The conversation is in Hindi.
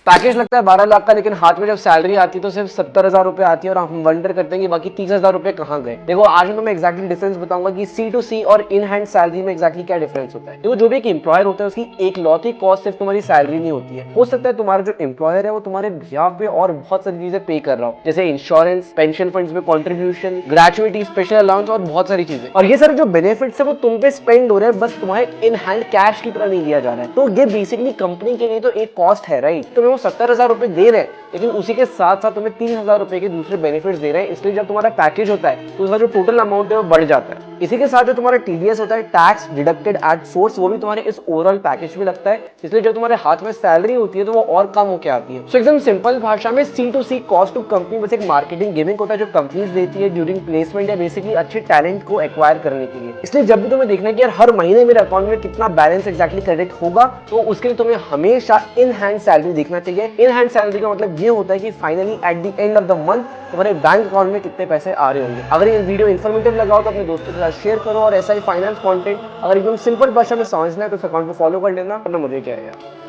पैकेज लगता है 12 लाख का, लेकिन हाथ में जब सैलरी आती है तो सिर्फ 70,000 रुपए आती है और हम वंडर करते हैं कि बाकी 30,000 रुपए कहाँ गए। देखो आज मैं एक्जैक्टली डिफरेंस बताऊंगा कि C2C और इन हैंड सैलरी में एक्जैक्टली क्या डिफरेंस होता है। देखो जो भी एक एम्प्लॉयर होता है उसकी एक लौती कॉस्ट सिर्फ तुम्हारी सैलरी नहीं होती है। हो सकता है तुम्हारा जो एम्प्लॉयर है वो तुम्हारे बिहाफ पे और बहुत सारी चीजें पे कर रहा हो, जैसे इंश्योरेंस, पेंशन फंड्स में कॉन्ट्रीब्यूशन, ग्रेचुइटी, स्पेशल अलाउंस और बहुत सारी चीजें। और ये सारे जो बेनिफिट्स है वो तुम पे स्पेंड हो रहे हैं, बस तुम्हारे इन हैंड कैश की तरह नहीं दिया जा रहा है। तो ये बेसिकली कंपनी के लिए तो एक कॉस्ट है, राइट। तुम्हें वो 70,000 रुपए दे रहे हैं, लेकिन उसी के साथ साथ तुम्हें 3,000 रुपए के दूसरे बेनिफिट्स दे रहे हैं। इसलिए जब तुम्हारा पैकेज होता है तो उसका जो टोटल अमाउंट है वो बढ़ जाता है। इसी के साथ जो तुम्हारा TDS होता है, टैक्स डिडक्टेड एट सोर्स, वो भी तुम्हारे इस ओवरऑल पैकेज में लगता है। इसलिए जब तुम्हारे हाथ में सैलरी होती है तो वो और कम होकर आती है। सो एकदम सिंपल भाषा में C2C कॉस्ट टू कंपनी बस एक मार्केटिंग गिमिक होता है जो कंपनीज देती है ड्यूरिंग प्लेसमेंट या बेसिकली अच्छे टैलेंट को एक्वायर करने के लिए। इसलिए जब भी तुम्हें देखना है कि यार हर महीने मेरे अकाउंट में कितना बैलेंस एक्जैक्टली क्रेडिट होगा, तो उसके लिए तुम्हें हमेशा इन हैंड सैलरी देखना चाहिए। इन हैंड सैलरी का मतलब ये होता है कि finally at the end of the month तुम्हारे बैंक अकाउंट में कितने पैसे आ रहे होंगे। अगर ये वीडियो इन्फॉर्मेटिव लगा हो तो अपने दोस्तों के साथ शेयर करो, और ऐसा ही फाइनेंस कंटेंट अगर एकदम सिंपल भाषा में समझना है तो इस अकाउंट को फॉलो कर लेना, वरना मुझे क्या है यार।